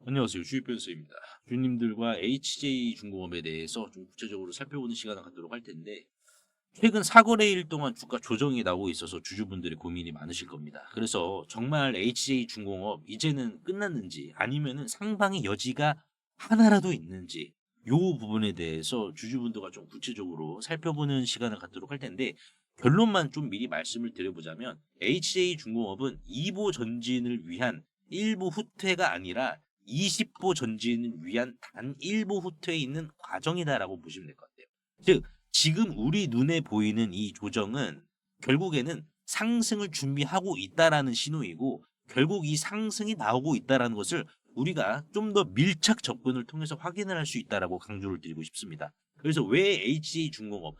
안녕하세요. 주식변수입니다. 주님들과 HJ중공업에 대해서 좀 구체적으로 살펴보는 시간을 갖도록 할 텐데, 최근 사거래일 동안 주가 조정이 나오고 있어서 주주분들이 고민이 많으실 겁니다. 그래서 정말 HJ중공업 이제는 끝났는지 아니면은 상방의 여지가 하나라도 있는지 요 부분에 대해서 주주분들과 좀 구체적으로 살펴보는 시간을 갖도록 할 텐데, 결론만 좀 미리 말씀을 드려보자면 HJ중공업은 2보 전진을 위한 1보 후퇴가 아니라 20보 전진을 위한 단 1보 후퇴에 있는 과정이다라고 보시면 될 것 같아요. 즉 지금 우리 눈에 보이는 이 조정은 결국에는 상승을 준비하고 있다라는 신호이고, 결국 이 상승이 나오고 있다라는 것을 우리가 좀 더 밀착 접근을 통해서 확인을 할 수 있다라고 강조를 드리고 싶습니다. 그래서 왜 HJ중공업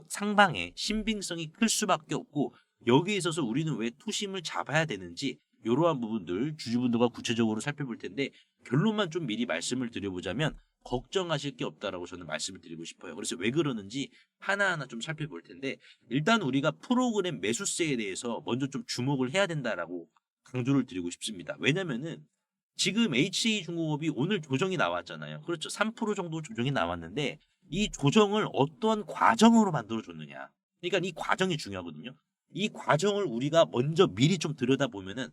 상방의 신빙성이 클 수밖에 없고, 여기에 있어서 우리는 왜 투심을 잡아야 되는지 이러한 부분들 주주분들과 구체적으로 살펴볼 텐데, 결론만 좀 미리 말씀을 드려보자면 걱정하실 게 없다라고 저는 말씀을 드리고 싶어요. 그래서 왜 그러는지 하나하나 좀 살펴볼 텐데, 일단 우리가 프로그램 매수세에 대해서 먼저 좀 주목을 해야 된다라고 강조를 드리고 싶습니다. 왜냐면은 지금 HJ중공업이 오늘 조정이 나왔잖아요. 그렇죠. 3% 정도 조정이 나왔는데 이 조정을 어떤 과정으로 만들어줬느냐. 그러니까 이 과정이 중요하거든요. 이 과정을 우리가 먼저 미리 좀 들여다보면은,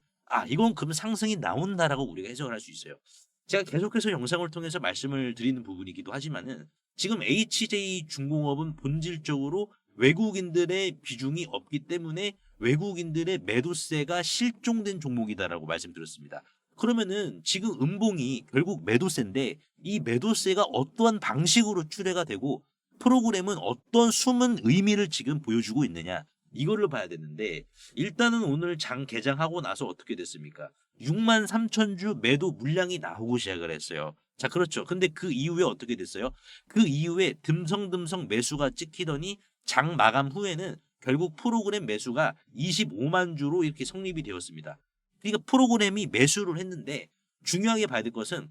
이건 그럼 상승이 나온다라고 우리가 해석을 할 수 있어요. 제가 계속해서 영상을 통해서 말씀을 드리는 부분이기도 하지만은, 지금 HJ중공업은 본질적으로 외국인들의 비중이 없기 때문에 외국인들의 매도세가 실종된 종목이다라고 말씀드렸습니다. 그러면은 지금 음봉이 결국 매도세인데, 이 매도세가 어떠한 방식으로 추례가 되고 프로그램은 어떤 숨은 의미를 지금 보여주고 있느냐, 이거를 봐야 되는데, 일단은 오늘 장 개장하고 나서 어떻게 됐습니까? 6만 3천 주 매도 물량이 나오고 시작을 했어요. 자, 그렇죠. 근데 그 이후에 어떻게 됐어요? 그 이후에 듬성듬성 매수가 찍히더니 장 마감 후에는 결국 프로그램 매수가 25만 주로 이렇게 성립이 되었습니다. 그러니까 프로그램이 매수를 했는데, 중요하게 봐야 될 것은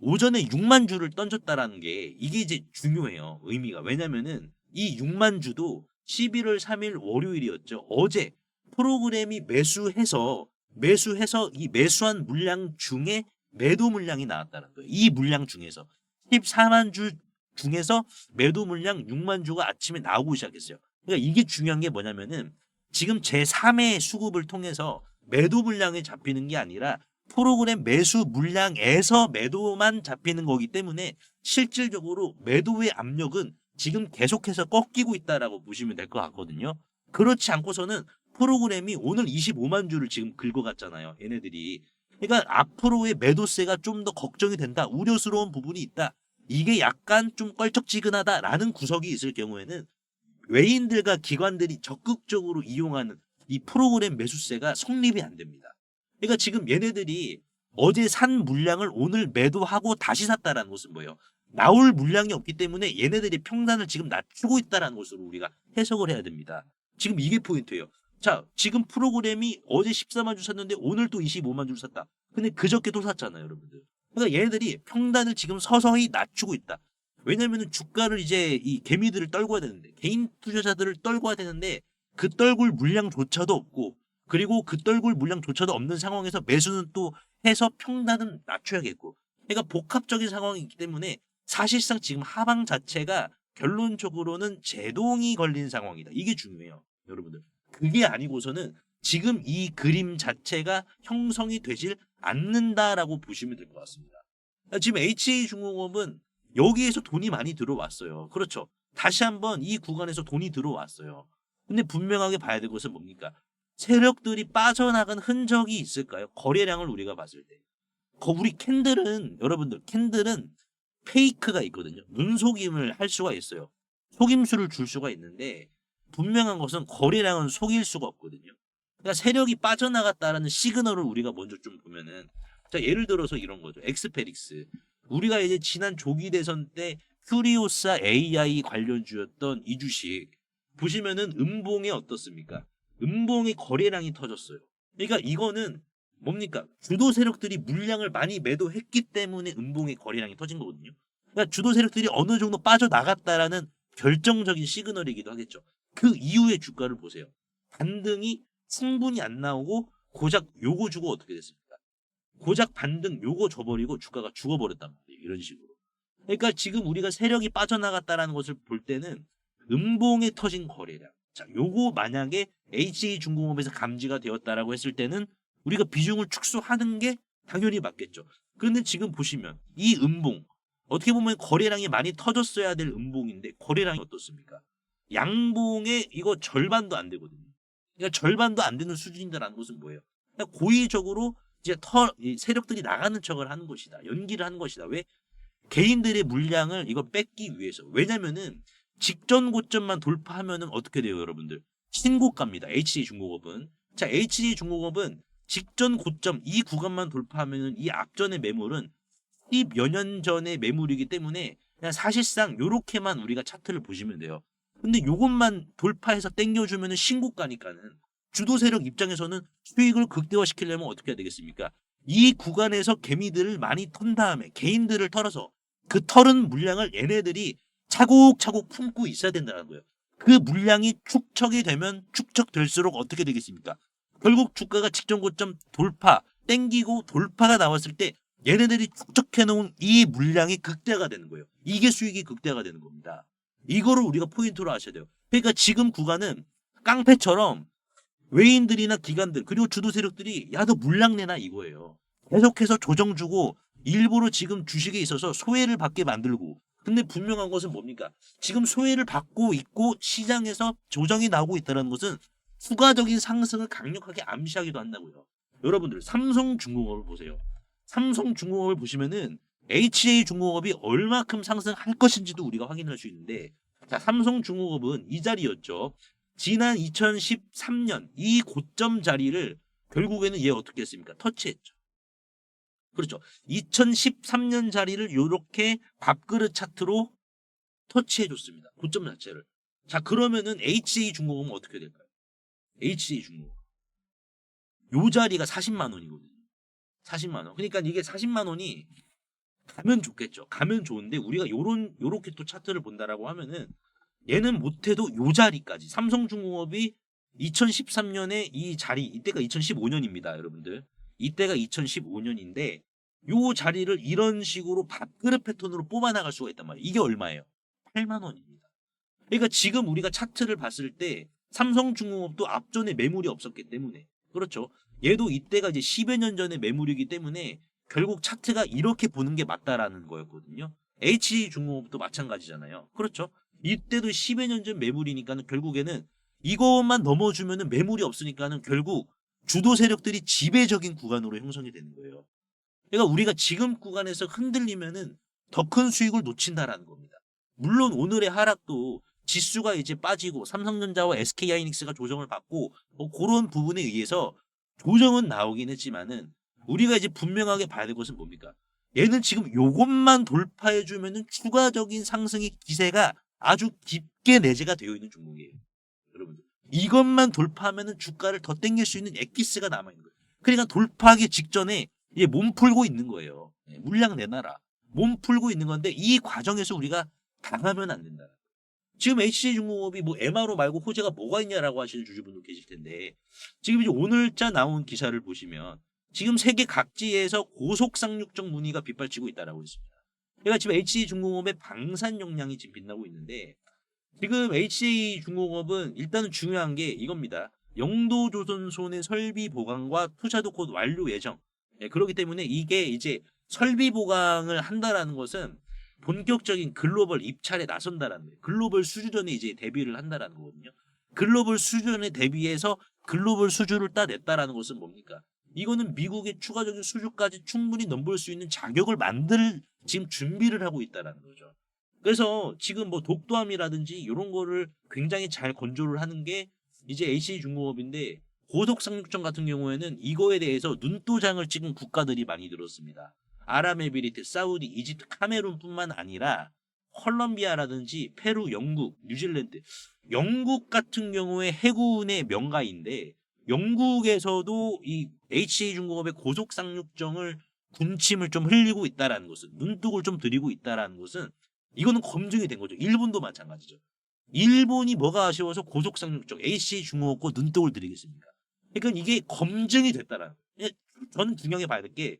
오전에 6만 주를 던졌다라는 게 이게 이제 중요해요. 의미가. 왜냐면은 이 6만 주도 11월 3일 월요일이었죠. 어제 프로그램이 매수해서 이 매수한 물량 중에 매도 물량이 나왔다는 거예요. 이 물량 중에서 14만 주 중에서 매도 물량 6만 주가 아침에 나오고 시작했어요. 그러니까 이게 중요한 게 뭐냐면은 지금 제3의 수급을 통해서 매도 물량이 잡히는 게 아니라 프로그램 매수 물량에서 매도만 잡히는 거기 때문에 실질적으로 매도의 압력은 지금 계속해서 꺾이고 있다라고 보시면 될 것 같거든요. 그렇지 않고서는 프로그램이 오늘 25만 주를 지금 긁어갔잖아요. 얘네들이. 그러니까 앞으로의 매도세가 좀 더 걱정이 된다. 우려스러운 부분이 있다. 이게 약간 좀 껄쩍지근하다라는 구석이 있을 경우에는 외인들과 기관들이 적극적으로 이용하는 이 프로그램 매수세가 성립이 안 됩니다. 그러니까 지금 얘네들이 어제 산 물량을 오늘 매도하고 다시 샀다라는 것은 뭐예요? 나올 물량이 없기 때문에 얘네들이 평단을 지금 낮추고 있다라는 것으로 우리가 해석을 해야 됩니다. 지금 이게 포인트예요. 자, 지금 프로그램이 어제 14만 주 샀는데 오늘 또 25만 주를 샀다. 근데 그저께 또 샀잖아요, 여러분들. 그러니까 얘네들이 평단을 지금 서서히 낮추고 있다. 왜냐면은 주가를 이제 이 개미들을 떨궈야 되는데, 개인 투자자들을 떨궈야 되는데 그 떨굴 물량조차도 없고, 그리고 그 떨굴 물량조차도 없는 상황에서 매수는 또 해서 평단은 낮춰야겠고, 그러니까 복합적인 상황이기 때문에 사실상 지금 하방 자체가 결론적으로는 제동이 걸린 상황이다. 이게 중요해요, 여러분들. 그게 아니고서는 지금 이 그림 자체가 형성이 되질 않는다라고 보시면 될 것 같습니다. 지금 HA중공업은 여기에서 돈이 많이 들어왔어요. 그렇죠. 다시 한번 이 구간에서 돈이 들어왔어요. 근데 분명하게 봐야 될 것은 뭡니까? 세력들이 빠져나간 흔적이 있을까요? 거래량을 우리가 봤을 때. 우리 캔들은, 여러분들, 캔들은 페이크가 있거든요. 눈속임을 할 수가 있어요. 속임수를 줄 수가 있는데, 분명한 것은 거래량은 속일 수가 없거든요. 그러니까 세력이 빠져나갔다라는 시그널을 우리가 먼저 좀 보면은, 자, 예를 들어서 이런 거죠. 엑스페릭스. 우리가 이제 지난 조기 대선 때 큐리오사 AI 관련주였던 이 주식 보시면은 음봉이 어떻습니까? 음봉이 거래량이 터졌어요. 그러니까 이거는 뭡니까? 주도 세력들이 물량을 많이 매도했기 때문에 음봉의 거래량이 터진 거거든요. 그러니까 주도 세력들이 어느 정도 빠져나갔다라는 결정적인 시그널이기도 하겠죠. 그 이후의 주가를 보세요. 반등이 충분히 안 나오고 고작 요거 주고 어떻게 됐습니까? 고작 반등 요거 줘버리고 주가가 죽어버렸단 말이에요. 이런 식으로. 그러니까 지금 우리가 세력이 빠져나갔다라는 것을 볼 때는 음봉에 터진 거래량. 자, 요거 만약에 HJ중공업에서 감지가 되었다라고 했을 때는 우리가 비중을 축소하는 게 당연히 맞겠죠. 그런데 지금 보시면 이 음봉 어떻게 보면 거래량이 많이 터졌어야 될 음봉인데 거래량이 어떻습니까? 양봉에 이거 절반도 안 되거든요. 그러니까 절반도 안 되는 수준이다라는 것은 뭐예요? 그러니까 고의적으로 이제 이 세력들이 나가는 척을 하는 것이다. 연기를 하는 것이다. 왜? 개인들의 물량을 이거 뺏기 위해서. 왜냐면은 직전 고점만 돌파하면은 어떻게 돼요, 여러분들? 신고가입니다. HJ중공업은. 자, HJ중공업은 직전 고점 이 구간만 돌파하면은 이 앞전의 매물은 10여 년 전의 매물이기 때문에 그냥 사실상 요렇게만 우리가 차트를 보시면 돼요. 근데 요것만 돌파해서 땡겨주면은 신고가니까는 주도 세력 입장에서는 수익을 극대화시키려면 어떻게 해야 되겠습니까? 이 구간에서 개미들을 많이 턴 다음에 개인들을 털어서 그 털은 물량을 얘네들이 차곡차곡 품고 있어야 된다는 거예요. 그 물량이 축적이 되면 축적될수록 어떻게 되겠습니까? 결국 주가가 직전 고점 돌파, 땡기고 돌파가 나왔을 때 얘네들이 축적해 놓은 이 물량이 극대화가 되는 거예요. 이게 수익이 극대화가 되는 겁니다. 이거를 우리가 포인트로 아셔야 돼요. 그러니까 지금 구간은 깡패처럼 외인들이나 기관들 그리고 주도 세력들이 야 너 물량 내놔 이거예요. 계속해서 조정 주고 일부러 지금 주식에 있어서 소외를 받게 만들고 근데 분명한 것은 뭡니까? 지금 소외를 받고 있고 시장에서 조정이 나오고 있다는 것은 추가적인 상승을 강력하게 암시하기도 한다고요. 여러분들 삼성중공업을 보세요. 삼성중공업을 보시면은 HJ중공업이 얼마큼 상승할 것인지도 우리가 확인할 수 있는데 자 삼성중공업은 이 자리였죠. 지난 2013년 이 고점 자리를 결국에는 얘 어떻게 했습니까? 터치했죠. 그렇죠. 2013년 자리를 이렇게 밥그릇 차트로 터치해줬습니다. 고점 자체를. 자 그러면은 HJ중공업은 어떻게 될까요? HJ중공업. 요 자리가 40만 원이거든요. 40만 원. 그러니까 이게 40만 원이 가면 좋겠죠. 가면 좋은데 우리가 요렇게 또 차트를 본다라고 하면은 얘는 못해도 요 자리까지 삼성중공업이 2013년에 이 자리 이때가 2015년입니다. 여러분들. 이때가 2015년인데 요 자리를 이런 식으로 밥그릇 패턴으로 뽑아나갈 수가 있단 말이에요. 이게 얼마예요? 8만 원입니다. 그러니까 지금 우리가 차트를 봤을 때 삼성중공업도 앞전에 매물이 없었기 때문에 그렇죠. 얘도 이때가 이제 10여 년 전의 매물이기 때문에 결국 차트가 이렇게 보는 게 맞다라는 거였거든요. HJ중공업도 마찬가지잖아요. 그렇죠. 이때도 10여 년 전 매물이니까는 결국에는 이것만 넘어주면은 매물이 없으니까는 결국 주도 세력들이 지배적인 구간으로 형성이 되는 거예요. 그러니까 우리가 지금 구간에서 흔들리면은 더 큰 수익을 놓친다라는 겁니다. 물론 오늘의 하락도 지수가 이제 빠지고 삼성전자와 SK하이닉스가 조정을 받고 뭐 그런 부분에 의해서 조정은 나오긴 했지만은 우리가 이제 분명하게 봐야 될 것은 뭡니까? 얘는 지금 요것만 돌파해주면은 추가적인 상승의 기세가 아주 깊게 내재가 되어 있는 종목이에요. 여러분들. 이것만 돌파하면은 주가를 더 땡길 수 있는 엑기스가 남아있는 거예요. 그러니까 돌파하기 직전에 이제 몸 풀고 있는 거예요. 물량 내놔라. 몸 풀고 있는 건데 이 과정에서 우리가 당하면 안 된다. 지금 HJ중공업이 뭐 MRO 말고 호재가 뭐가 있냐라고 하시는 주주분들 계실 텐데 지금 이제 오늘자 나온 기사를 보시면 지금 세계 각지에서 고속 상륙적 문의가 빗발치고 있다라고 했습니다. 그러니까 지금 HJ중공업의 방산 역량이 지금 빛나고 있는데 지금 HJ중공업은 일단은 중요한 게 이겁니다. 영도조선소의 설비 보강과 투자도 곧 완료 예정. 그렇기 때문에 이게 이제 설비 보강을 한다라는 것은 본격적인 글로벌 입찰에 나선다라는 거예요. 글로벌 수주전에 이제 대비를 한다라는 거거든요. 글로벌 수주전에 대비해서 글로벌 수주를 따냈다라는 것은 뭡니까? 이거는 미국의 추가적인 수주까지 충분히 넘볼 수 있는 자격을 만들 지금 준비를 하고 있다라는 거죠. 그래서 지금 뭐 독도함이라든지 이런 거를 굉장히 잘 건조를 하는 게 이제 HJ중공업인데 고속상륙전 같은 경우에는 이거에 대해서 눈도장을 찍은 국가들이 많이 들었습니다. 아랍에미리트, 사우디, 이집트, 카메룬뿐만 아니라 콜롬비아라든지 페루, 영국, 뉴질랜드, 영국 같은 경우에 해군의 명가인데 영국에서도 이 HJ중공업의 고속상륙정을 군침을 좀 흘리고 있다라는 것은 눈독을 좀 들이고 있다라는 것은 이거는 검증이 된 거죠. 일본도 마찬가지죠. 일본이 뭐가 아쉬워서 고속상륙정 HJ중공업과 눈독을 들이겠습니까? 그러니까 이게 검증이 됐다라는 거예요. 저는 중요하게 봐야 될 게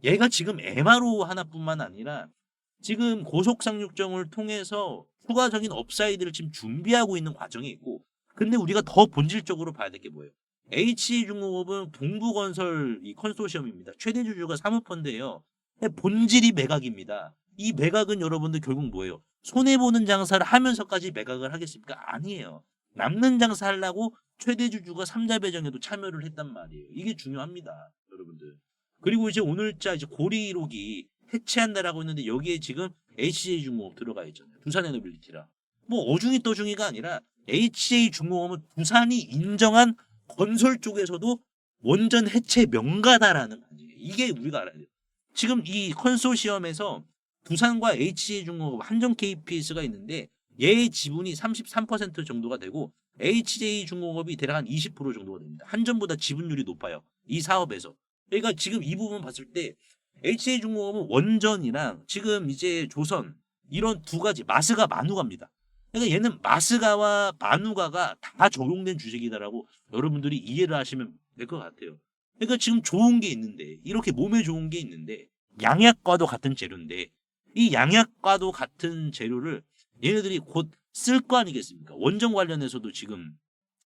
얘가 지금 MRO 하나뿐만 아니라 지금 고속상륙정을 통해서 추가적인 업사이드를 지금 준비하고 있는 과정이 있고, 근데 우리가 더 본질적으로 봐야 될 게 뭐예요? HJ중공업은 동부건설 이 컨소시엄입니다. 최대 주주가 사모펀드예요. 본질이 매각입니다. 이 매각은 여러분들 결국 뭐예요? 손해보는 장사를 하면서까지 매각을 하겠습니까? 아니에요. 남는 장사 하려고 최대 주주가 삼자 배정에도 참여를 했단 말이에요. 이게 중요합니다, 여러분들. 그리고 이제 오늘자 이제 고리록이 해체한다라고 했는데 여기에 지금 HJ중공업 들어가 있잖아요. 두산에너빌리티랑. 뭐 어중이 떠중이가 아니라 HJ중공업은 두산이 인정한 건설 쪽에서도 원전 해체 명가다라는 거예요. 이게 우리가 알아야 돼요. 지금 이 컨소시엄에서 두산과 HJ중공업 한정 KPS가 있는데 얘의 지분이 33% 정도가 되고 HJ중공업이 대략 한 20% 정도가 됩니다. 한전보다 지분율이 높아요. 이 사업에서. 그러니까 지금 이 부분 봤을 때 HJ중공업은 원전이랑 지금 이제 조선 이런 두 가지 마스가 마누가입니다. 그러니까 얘는 마스가와 마누가가 다 적용된 주식이다라고 여러분들이 이해를 하시면 될 것 같아요. 그러니까 지금 좋은 게 있는데 이렇게 몸에 좋은 게 있는데 양약과도 같은 재료인데 이 양약과도 같은 재료를 얘네들이 곧 쓸 거 아니겠습니까? 원전 관련해서도 지금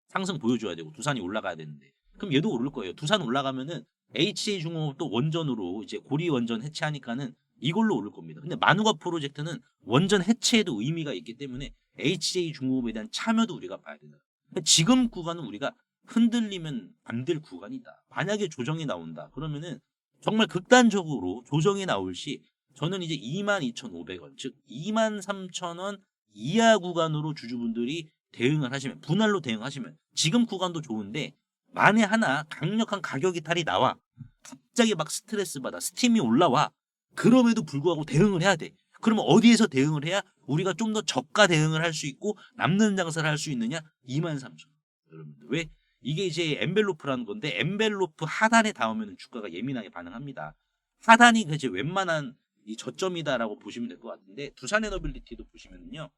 상승 보여줘야 되고 두산이 올라가야 되는데 그럼 얘도 오를 거예요. 두산 올라가면은 HJ중공업도 원전으로 이제 고리 원전 해체하니까는 이걸로 오를 겁니다. 근데 마누가 프로젝트는 원전 해체에도 의미가 있기 때문에 HJ중공업에 대한 참여도 우리가 봐야 된다. 그러니까 지금 구간은 우리가 흔들리면 안 될 구간이다. 만약에 조정이 나온다. 그러면은 정말 극단적으로 조정이 나올 시 저는 이제 22,500원, 즉 23,000원 이하 구간으로 주주분들이 대응을 하시면 분할로 대응하시면 지금 구간도 좋은데 만에 하나 강력한 가격 이탈이 나와 갑자기 막 스트레스 받아 스팀이 올라와 그럼에도 불구하고 대응을 해야 돼. 그러면 어디에서 대응을 해야 우리가 좀 더 저가 대응을 할 수 있고 남는 장사를 할 수 있느냐? 23,000원. 여러분들 왜 이게 이제 엔벨로프라는 건데 엔벨로프 하단에 닿으면 주가가 예민하게 반응합니다. 하단이 이제 웬만한 이 저점이다라고 보시면 될 것 같은데 두산에너빌리티도 보시면요.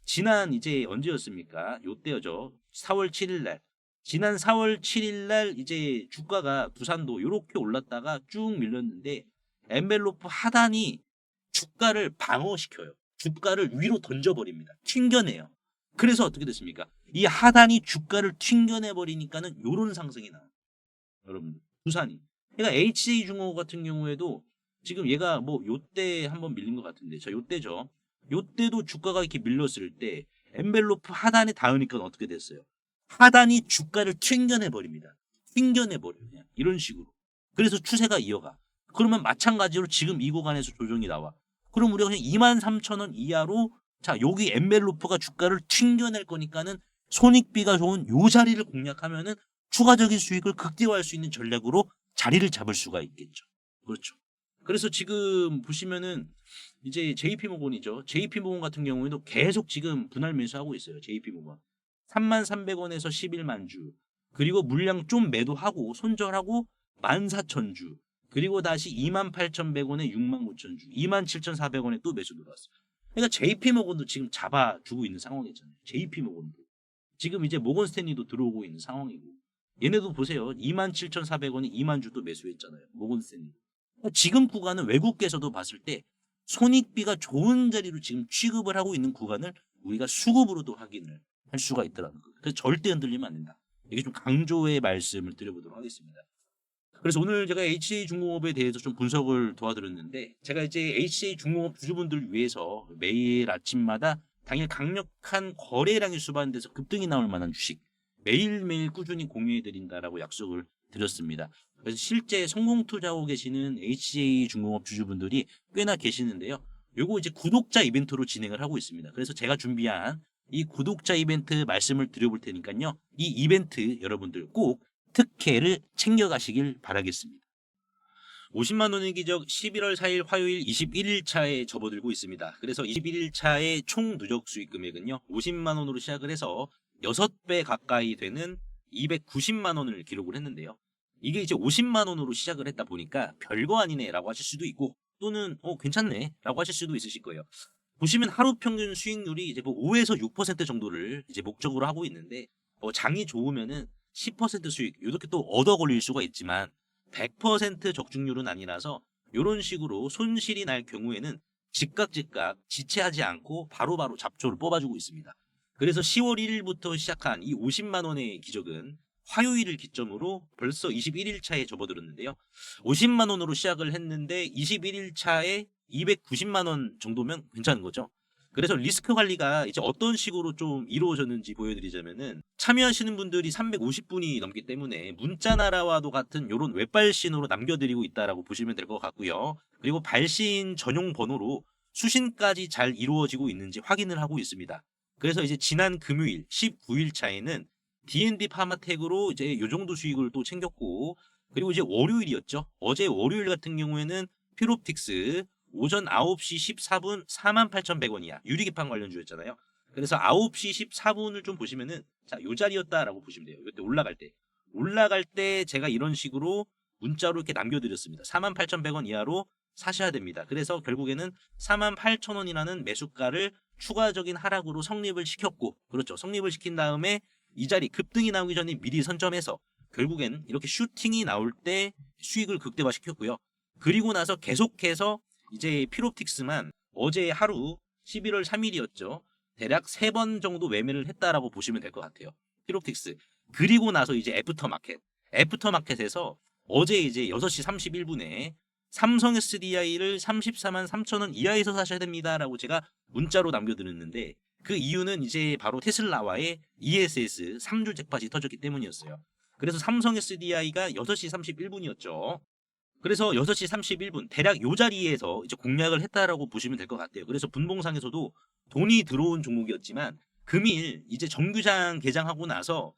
지난 이제 언제였습니까? 요때죠. 4월 7일 날. 지난 4월 7일 날 이제 주가가 두산도 이렇게 올랐다가 쭉 밀렸는데 엔벨로프 하단이 주가를 방어시켜요. 주가를 위로 던져버립니다. 튕겨내요. 그래서 어떻게 됐습니까? 이 하단이 주가를 튕겨내 버리니까는 요런 상승이 나와요. 여러분들 두산이. 그러니까 HJ중공업 같은 경우에도 지금 얘가 뭐 요때 한번 밀린 것 같은데 자 요때죠. 요때도 주가가 이렇게 밀렸을 때 엔벨로프 하단에 닿으니까 어떻게 됐어요? 하단이 주가를 튕겨내 버립니다. 튕겨내 버려요. 그냥 이런 식으로. 그래서 추세가 이어가. 그러면 마찬가지로 지금 이 구간에서 조정이 나와. 그럼 우리가 그냥 23,000원 이하로 자 여기 엔벨로프가 주가를 튕겨낼 거니까는 손익비가 좋은 요 자리를 공략하면은 추가적인 수익을 극대화할 수 있는 전략으로 자리를 잡을 수가 있겠죠. 그렇죠. 그래서 지금 보시면은 이제 JP모건이죠. JP모건 같은 경우에도 계속 지금 분할 매수하고 있어요. JP모건. 33,300원에서 11만 주. 그리고 물량 좀 매도하고 손절하고 14,000주. 그리고 다시 28,100원에 69,000주. 27,400원에 또 매수 들어왔어요. 그러니까 JP모건도 지금 잡아주고 있는 상황이잖아요. JP모건도. 지금 이제 모건스탠리도 들어오고 있는 상황이고. 얘네도 보세요. 27,400원에 2만 주 또 매수했잖아요. 모건스탠리. 그러니까 지금 구간은 외국계에서도 봤을 때 손익비가 좋은 자리로 지금 취급을 하고 있는 구간을 우리가 수급으로도 확인을 할 수가 있더라고요. 그래서 절대 흔들리면 안 된다. 이게 좀 강조의 말씀을 드려보도록 하겠습니다. 그래서 오늘 제가 HJ중공업에 대해서 좀 분석을 도와드렸는데 제가 이제 HJ중공업 주주분들을 위해서 매일 아침마다 당일 강력한 거래량이 수반돼서 급등이 나올 만한 주식 매일매일 꾸준히 공유해드린다라고 약속을 드렸습니다. 그래서 실제 성공 투자하고 계시는 HJ중공업 주주분들이 꽤나 계시는데요. 요거 이제 구독자 이벤트로 진행을 하고 있습니다. 그래서 제가 준비한 이 구독자 이벤트 말씀을 드려볼 테니까요. 이 이벤트 여러분들 꼭 특혜를 챙겨가시길 바라겠습니다. 50만 원의 기적 11월 4일 화요일 21일차에 접어들고 있습니다. 그래서 21일차의 총 누적 수익 금액은요. 50만 원으로 시작을 해서 6배 가까이 되는 290만 원을 기록을 했는데요. 이게 이제 50만 원으로 시작을 했다 보니까 별거 아니네 라고 하실 수도 있고 또는 괜찮네 라고 하실 수도 있으실 거예요. 보시면 하루 평균 수익률이 이제 뭐 5에서 6% 정도를 이제 목적으로 하고 있는데 장이 좋으면은 10% 수익 이렇게 또 얻어 걸릴 수가 있지만 100% 적중률은 아니라서 이런 식으로 손실이 날 경우에는 즉각 지체하지 않고 바로바로 잡초를 뽑아주고 있습니다. 그래서 10월 1일부터 시작한 이 50만 원의 기적은 화요일을 기점으로 벌써 21일 차에 접어들었는데요. 50만 원으로 시작을 했는데 21일 차에 290만 원 정도면 괜찮은 거죠. 그래서 리스크 관리가 이제 어떤 식으로 좀 이루어졌는지 보여드리자면은, 참여하시는 분들이 350분이 넘기 때문에 문자나라와도 같은 이런 웹발신으로 남겨드리고 있다라고 보시면 될 것 같고요. 그리고 발신 전용 번호로 수신까지 잘 이루어지고 있는지 확인을 하고 있습니다. 그래서 이제 지난 금요일 19일 차에는 D&D 파마텍으로 이제 요 정도 수익을 또 챙겼고, 그리고 이제 월요일이었죠. 어제 월요일 같은 경우에는 피롭틱스 오전 9시 14분 48,100원이야. 유리기판 관련주였잖아요. 그래서 9시 14분을 좀 보시면은, 자, 요 자리였다라고 보시면 돼요. 이때 올라갈 때 제가 이런 식으로 문자로 이렇게 남겨드렸습니다. 48,100원 이하로 사셔야 됩니다. 그래서 결국에는 48,000원이라는 매수가를 추가적인 하락으로 성립을 시켰고, 그렇죠. 성립을 시킨 다음에 이 자리 급등이 나오기 전에 미리 선점해서 결국에는 이렇게 슈팅이 나올 때 수익을 극대화시켰고요. 그리고 나서 계속해서 이제 피롭틱스만 어제 하루 11월 3일이었죠. 대략 3번 정도 매매를 했다라고 보시면 될 것 같아요. 피롭틱스. 그리고 나서 이제 애프터마켓에서 어제 이제 6시 31분에 삼성 SDI를 34만 3천 원 이하에서 사셔야 됩니다라고 제가 문자로 남겨드렸는데, 그 이유는 이제 바로 테슬라와의 ESS 3줄 잭팟이 터졌기 때문이었어요. 그래서 삼성 SDI가 6시 31분이었죠. 그래서 6시 31분 대략 요 자리에서 이제 공략을 했다라고 보시면 될 것 같아요. 그래서 분봉상에서도 돈이 들어온 종목이었지만 금일 이제 정규장 개장하고 나서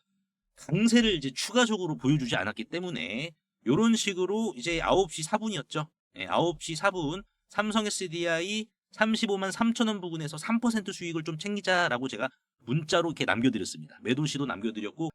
강세를 이제 추가적으로 보여주지 않았기 때문에 요런 식으로 이제 9시 4분이었죠. 네, 9시 4분 삼성 SDI 35만 3천 원 부근에서 3% 수익을 좀 챙기자라고 제가 문자로 이렇게 남겨드렸습니다. 매도시도 남겨드렸고,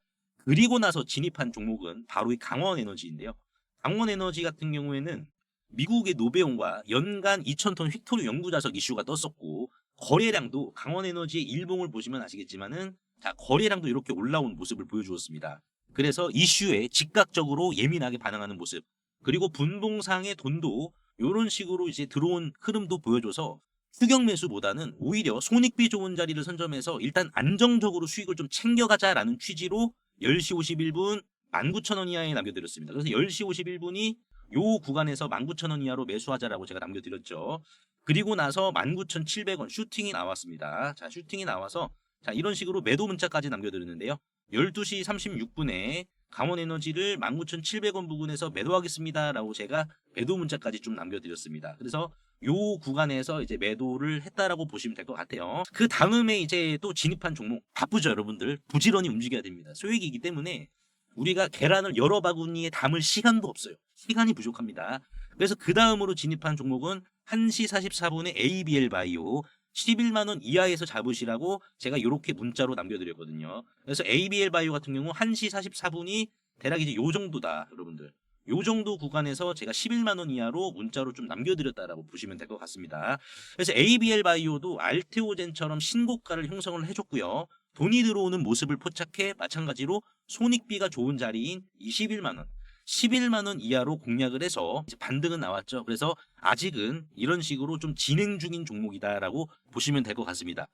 그리고 나서 진입한 종목은 바로 이 강원에너지인데요. 강원에너지 같은 경우에는 미국의 노베온과 연간 2,000톤 휘토류 연구자석 이슈가 떴었고, 거래량도 강원에너지의 일봉을 보시면 아시겠지만은, 자, 거래량도 이렇게 올라온 모습을 보여주었습니다. 그래서 이슈에 즉각적으로 예민하게 반응하는 모습, 그리고 분봉상의 돈도 이런 식으로 이제 들어온 흐름도 보여줘서 추격 매수보다는 오히려 손익비 좋은 자리를 선점해서 일단 안정적으로 수익을 좀 챙겨가자라는 취지로 10시 51분 19,000원 이하에 남겨드렸습니다. 그래서 10시 51분이 요 구간에서 19,000원 이하로 매수하자라고 제가 남겨드렸죠. 그리고 나서 19,700원 슈팅이 나왔습니다. 자, 슈팅이 나와서 자, 이런 식으로 매도 문자까지 남겨드렸는데요. 12시 36분에 강원에너지를 19,700원 부근에서 매도하겠습니다라고 제가 매도 문자까지 좀 남겨드렸습니다. 그래서 요 구간에서 이제 매도를 했다라고 보시면 될 것 같아요. 그 다음에 이제 또 진입한 종목 바쁘죠, 여러분들. 부지런히 움직여야 됩니다. 소액이기 때문에 우리가 계란을 여러 바구니에 담을 시간도 없어요. 시간이 부족합니다. 그래서 그 다음으로 진입한 종목은 1시 44분에 ABL 바이오 11만 원 이하에서 잡으시라고 제가 이렇게 문자로 남겨드렸거든요. 그래서 ABL 바이오 같은 경우 1시 44분이 대략 이제 요 정도다, 여러분들. 요 정도 구간에서 제가 11만 원 이하로 문자로 좀 남겨드렸다라고 보시면 될 것 같습니다. 그래서 ABL 바이오도 알테오젠처럼 신고가를 형성을 해줬고요. 돈이 들어오는 모습을 포착해 마찬가지로 손익비가 좋은 자리인 21만 원, 11만 원 이하로 공략을 해서 이제 반등은 나왔죠. 그래서 아직은 이런 식으로 좀 진행 중인 종목이다라고 보시면 될 것 같습니다.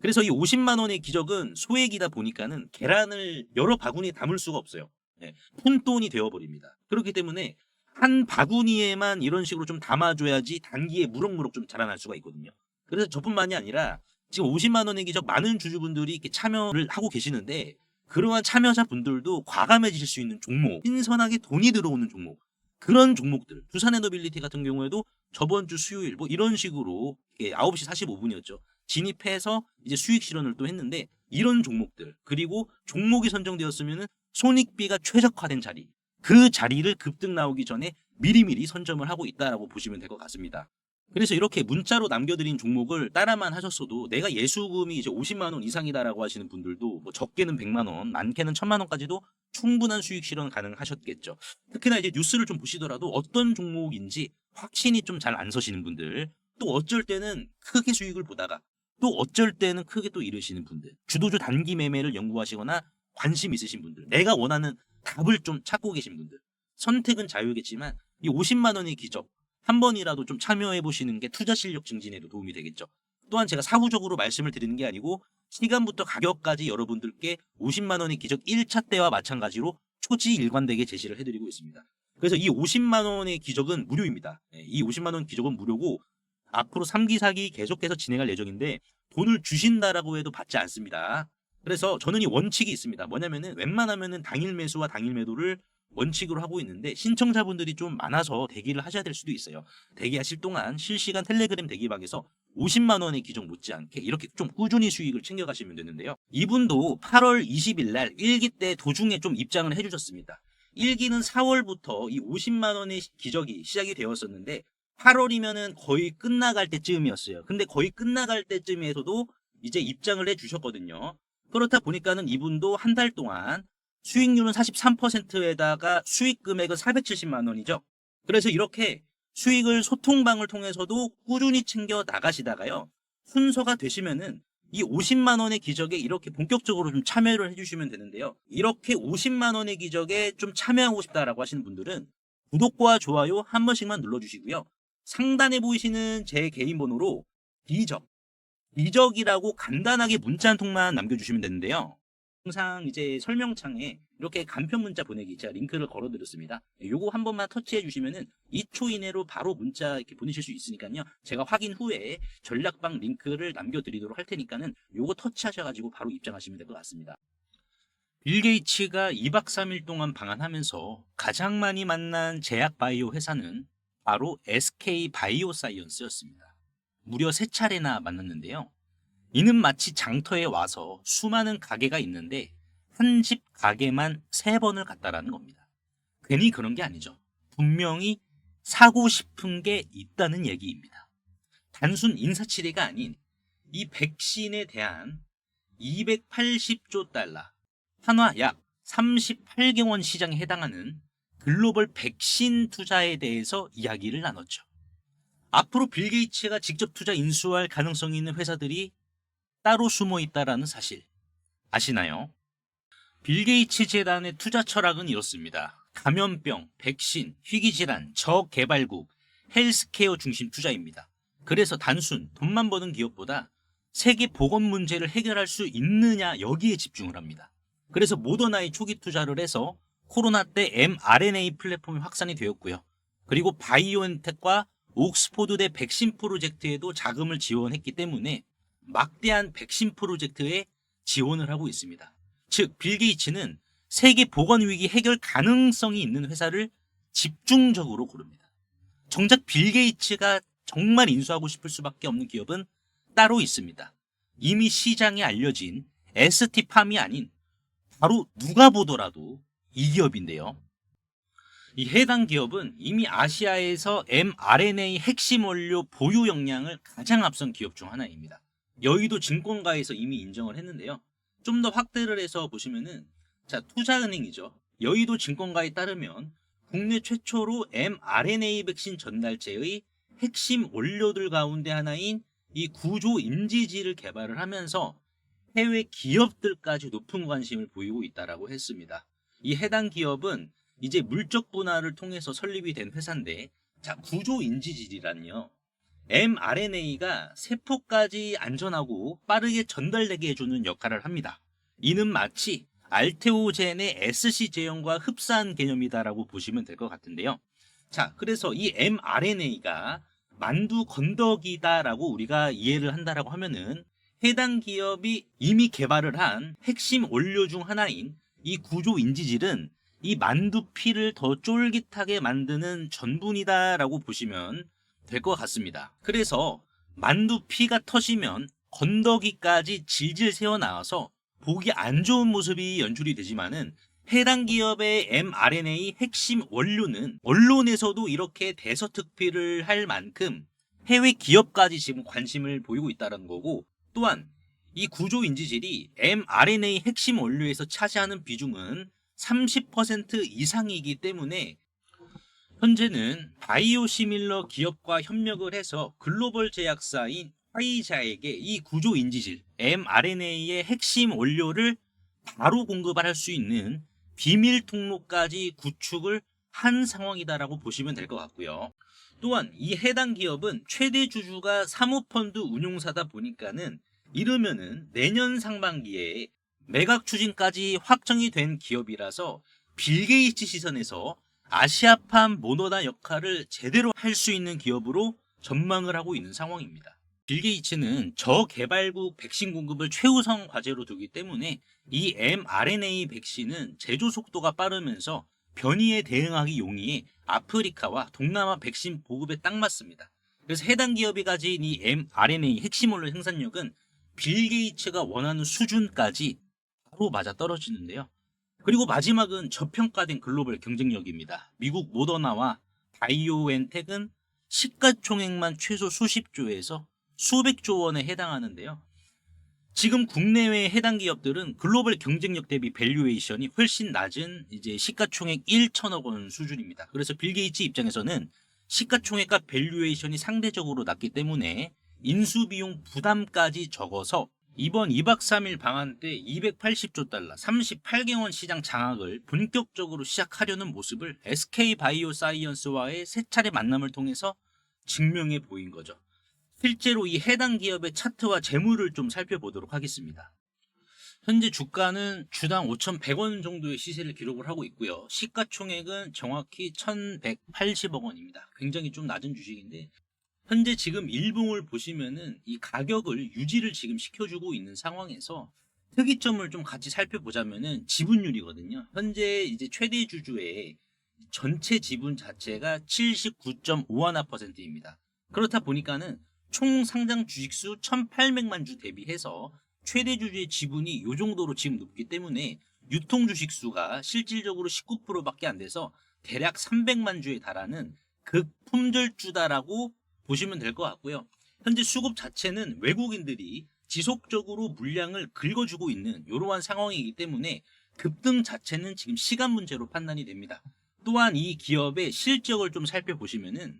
그래서 이 50만 원의 기적은 소액이다 보니까는 계란을 여러 바구니에 담을 수가 없어요. 네, 푼돈이 되어버립니다. 그렇기 때문에 한 바구니에만 이런 식으로 좀 담아줘야지 단기에 무럭무럭 좀 자라날 수가 있거든요. 그래서 저뿐만이 아니라 지금 50만 원의 기적 많은 주주분들이 이렇게 참여를 하고 계시는데, 그러한 참여자분들도 과감해질 수 있는 종목, 신선하게 돈이 들어오는 종목, 그런 종목들, 두산에너빌리티 같은 경우에도 저번 주 수요일 뭐 이런 식으로 9시 45분이었죠. 진입해서 이제 수익 실현을 또 했는데, 이런 종목들, 그리고 종목이 선정되었으면은 손익비가 최적화된 자리, 그 자리를 급등 나오기 전에 미리미리 선점을 하고 있다라고 보시면 될 것 같습니다. 그래서 이렇게 문자로 남겨드린 종목을 따라만 하셨어도 내가 예수금이 이제 50만 원 이상이다라고 하시는 분들도 뭐 적게는 100만 원, 많게는 1000만 원까지도 충분한 수익 실현 가능하셨겠죠. 특히나 이제 뉴스를 좀 보시더라도 어떤 종목인지 확신이 좀 잘 안 서시는 분들, 또 어쩔 때는 크게 수익을 보다가 또 어쩔 때는 크게 또 잃으시는 분들, 주도주 단기 매매를 연구하시거나 관심 있으신 분들, 내가 원하는 답을 좀 찾고 계신 분들, 선택은 자유겠지만 이 50만 원의 기적, 한 번이라도 좀 참여해 보시는 게 투자 실력 증진에도 도움이 되겠죠. 또한 제가 사후적으로 말씀을 드리는 게 아니고 시간부터 가격까지 여러분들께 50만 원의 기적 1차 때와 마찬가지로 초지일관되게 제시를 해드리고 있습니다. 그래서 이 50만 원의 기적은 무료입니다. 이 50만 원 기적은 무료고 앞으로 3기, 4기 계속해서 진행할 예정인데 돈을 주신다라고 해도 받지 않습니다. 그래서 저는 이 원칙이 있습니다. 뭐냐면은 웬만하면은 당일 매수와 당일 매도를 원칙으로 하고 있는데 신청자분들이 좀 많아서 대기를 하셔야 될 수도 있어요. 대기하실 동안 실시간 텔레그램 대기방에서 50만 원의 기적 못지않게 이렇게 좀 꾸준히 수익을 챙겨가시면 되는데요. 이분도 8월 20일 날 1기 때 도중에 좀 입장을 해주셨습니다. 1기는 4월부터 이 50만 원의 기적이 시작이 되었었는데 8월이면은 거의 끝나갈 때쯤이었어요. 근데 거의 끝나갈 때쯤에서도 이제 입장을 해주셨거든요. 그렇다 보니까는 이분도 한 달 동안 수익률은 43%에다가 수익 금액은 470만 원이죠. 그래서 이렇게 수익을 소통방을 통해서도 꾸준히 챙겨 나가시다가요. 순서가 되시면은 이 50만 원의 기적에 이렇게 본격적으로 좀 참여를 해주시면 되는데요. 이렇게 50만 원의 기적에 좀 참여하고 싶다라고 하시는 분들은 구독과 좋아요 한 번씩만 눌러주시고요. 상단에 보이시는 제 개인 번호로 비적이라고 간단하게 문자 한 통만 남겨주시면 되는데요. 항상 이제 설명창에 이렇게 간편 문자 보내기 제가 링크를 걸어드렸습니다. 요거 한 번만 터치해 주시면은 2초 이내로 바로 문자 이렇게 보내실 수 있으니까요. 제가 확인 후에 전략방 링크를 남겨드리도록 할 테니까는 요거 터치하셔가지고 바로 입장하시면 될 것 같습니다. 빌 게이츠가 2박 3일 동안 방한하면서 가장 많이 만난 제약 바이오 회사는 바로 SK 바이오사이언스였습니다. 무려 3차례나 만났는데요. 이는 마치 장터에 와서 수많은 가게가 있는데 한 집 가게만 3번을 갔다라는 겁니다. 괜히 그런 게 아니죠. 분명히 사고 싶은 게 있다는 얘기입니다. 단순 인사치레가 아닌 이 백신에 대한 280조 달러, 한화 약 38개 원 시장에 해당하는 글로벌 백신 투자에 대해서 이야기를 나눴죠. 앞으로 빌 게이츠가 직접 투자 인수할 가능성이 있는 회사들이 따로 숨어 있다라는 사실 아시나요? 빌 게이츠 재단의 투자 철학은 이렇습니다. 감염병, 백신, 희귀질환, 저개발국, 헬스케어 중심 투자입니다. 그래서 단순 돈만 버는 기업보다 세계 보건 문제를 해결할 수 있느냐 여기에 집중을 합니다. 그래서 모더나에 초기 투자를 해서 코로나 때 mRNA 플랫폼이 확산이 되었고요. 그리고 바이오엔텍과 옥스포드대 백신 프로젝트에도 자금을 지원했기 때문에 막대한 백신 프로젝트에 지원을 하고 있습니다. 즉, 빌 게이츠는 세계 보건 위기 해결 가능성이 있는 회사를 집중적으로 고릅니다. 정작 빌 게이츠가 정말 인수하고 싶을 수밖에 없는 기업은 따로 있습니다. 이미 시장에 알려진 ST팜이 아닌 바로 누가 보더라도 이 기업인데요. 이 해당 기업은 이미 아시아에서 mRNA 핵심 원료 보유 역량을 가장 앞선 기업 중 하나입니다. 여의도 증권가에서 이미 인정을 했는데요. 좀 더 확대를 해서 보시면은 자, 투자은행이죠. 여의도 증권가에 따르면 국내 최초로 mRNA 백신 전달체의 핵심 원료들 가운데 하나인 이 구조 인지지를 개발을 하면서 해외 기업들까지 높은 관심을 보이고 있다라고 했습니다. 이 해당 기업은 이제 물적 분할을 통해서 설립이 된 회사인데, 자, 구조 인지질이란요. mRNA가 세포까지 안전하고 빠르게 전달되게 해주는 역할을 합니다. 이는 마치 알테오젠의 SC 제형과 흡사한 개념이다라고 보시면 될 것 같은데요. 자, 그래서 이 mRNA가 만두 건더기다라고 우리가 이해를 한다라고 하면은 해당 기업이 이미 개발을 한 핵심 원료 중 하나인 이 구조 인지질은 이 만두피를 더 쫄깃하게 만드는 전분이다라고 보시면 될 것 같습니다. 그래서 만두피가 터지면 건더기까지 질질 새어나와서 보기 안 좋은 모습이 연출이 되지만은 해당 기업의 mRNA 핵심 원료는 언론에서도 이렇게 대서특필을 할 만큼 해외 기업까지 지금 관심을 보이고 있다는 거고, 또한 이 구조 인지질이 mRNA 핵심 원료에서 차지하는 비중은 30% 이상이기 때문에 현재는 바이오시밀러 기업과 협력을 해서 글로벌 제약사인 화이자에게 이 구조 인지질 mRNA의 핵심 원료를 바로 공급할 수 있는 비밀 통로까지 구축을 한 상황이다라고 보시면 될 것 같고요. 또한 이 해당 기업은 최대 주주가 사모펀드 운용사다 보니까는 이르면은 내년 상반기에 매각 추진까지 확정이 된 기업이라서 빌 게이츠 시선에서 아시아판 모더나 역할을 제대로 할 수 있는 기업으로 전망을 하고 있는 상황입니다. 빌 게이츠는 저개발국 백신 공급을 최우선 과제로 두기 때문에 이 mRNA 백신은 제조 속도가 빠르면서 변이에 대응하기 용이해 아프리카와 동남아 백신 보급에 딱 맞습니다. 그래서 해당 기업이 가진 이 mRNA 핵심 원료 생산력은 빌 게이츠가 원하는 수준까지 바로 맞아 떨어지는데요. 그리고 마지막은 저평가된 글로벌 경쟁력입니다. 미국 모더나와 바이오엔텍은 시가총액만 최소 수십조에서 수백조 원에 해당하는데요. 지금 국내외 해당 기업들은 글로벌 경쟁력 대비 밸류에이션이 훨씬 낮은 이제 시가총액 1천억 원 수준입니다. 그래서 빌 게이츠 입장에서는 시가총액과 밸류에이션이 상대적으로 낮기 때문에 인수비용 부담까지 적어서 이번 2박 3일 방한 때 280조 달러, 38개원 시장 장악을 본격적으로 시작하려는 모습을 SK바이오사이언스와의 세 차례 만남을 통해서 증명해 보인 거죠. 실제로 이 해당 기업의 차트와 재물을 좀 살펴보도록 하겠습니다. 현재 주가는 주당 5,100원 정도의 시세를 기록을 하고 있고요. 시가총액은 정확히 1,180억 원입니다. 굉장히 좀 낮은 주식인데 현재 지금 일봉을 보시면은 이 가격을 유지를 지금 시켜주고 있는 상황에서 특이점을 좀 같이 살펴보자면은 지분율이거든요. 현재 이제 최대 주주의 전체 지분 자체가 79.51%입니다. 그렇다 보니까는 총 상장 주식수 1,800만 주 대비해서 최대 주주의 지분이 이 정도로 지금 높기 때문에 유통 주식수가 실질적으로 19%밖에 안 돼서 대략 300만 주에 달하는 극품절주다라고 보시면 될 것 같고요. 현재 수급 자체는 외국인들이 지속적으로 물량을 긁어주고 있는 이러한 상황이기 때문에 급등 자체는 지금 시간 문제로 판단이 됩니다. 또한 이 기업의 실적을 좀 살펴보시면은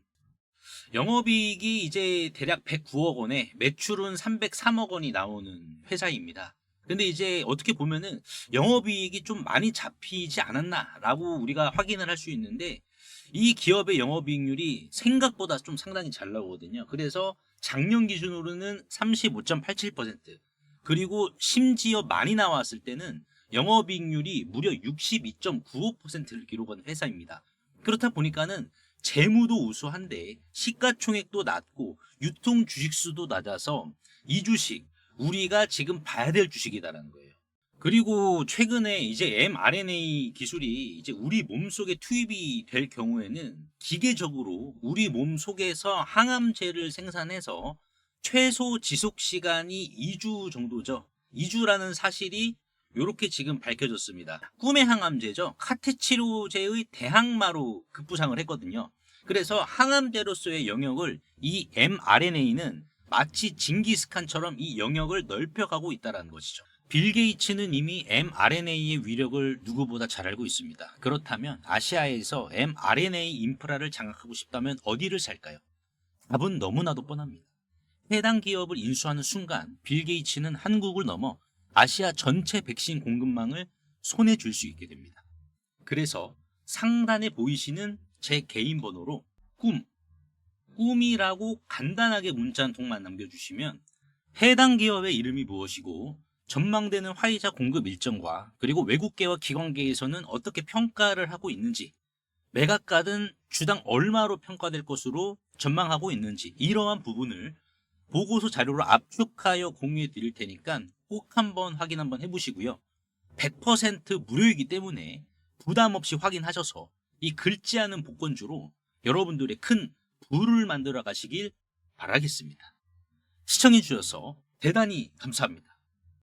영업이익이 이제 대략 109억 원에 매출은 303억 원이 나오는 회사입니다. 근데 이제 어떻게 보면은 영업이익이 좀 많이 잡히지 않았나라고 우리가 확인을 할 수 있는데 이 기업의 영업이익률이 생각보다 좀 상당히 잘 나오거든요. 그래서 작년 기준으로는 35.87%, 그리고 심지어 많이 나왔을 때는 영업이익률이 무려 62.95%를 기록한 회사입니다. 그렇다 보니까는 재무도 우수한데 시가총액도 낮고 유통 주식수도 낮아서 이 주식 우리가 지금 봐야 될 주식이다라는 거예요. 그리고 최근에 이제 mRNA 기술이 이제 우리 몸속에 투입이 될 경우에는 기계적으로 우리 몸 속에서 항암제를 생산해서 최소 지속 시간이 2주 정도죠. 2주라는 사실이 이렇게 지금 밝혀졌습니다. 꿈의 항암제죠. 카테 치료제의 대항마로 급부상을 했거든요. 그래서 항암제로서의 영역을 이 mRNA는 마치 징기스칸처럼 이 영역을 넓혀가고 있다는 것이죠. 빌 게이츠는 이미 mRNA의 위력을 누구보다 잘 알고 있습니다. 그렇다면 아시아에서 mRNA 인프라를 장악하고 싶다면 어디를 살까요? 답은 너무나도 뻔합니다. 해당 기업을 인수하는 순간 빌 게이츠는 한국을 넘어 아시아 전체 백신 공급망을 손에 쥘 수 있게 됩니다. 그래서 상단에 보이시는 제 개인 번호로 꿈이라고 간단하게 문자 한 통만 남겨주시면 해당 기업의 이름이 무엇이고 전망되는 화이자 공급 일정과 그리고 외국계와 기관계에서는 어떻게 평가를 하고 있는지, 매각가든 주당 얼마로 평가될 것으로 전망하고 있는지, 이러한 부분을 보고서 자료로 압축하여 공유해 드릴 테니까 꼭 한번 확인 한번 해보시고요. 100% 무료이기 때문에 부담 없이 확인하셔서 이 긁지 않은 복권주로 여러분들의 큰 부를 만들어 가시길 바라겠습니다. 시청해 주셔서 대단히 감사합니다.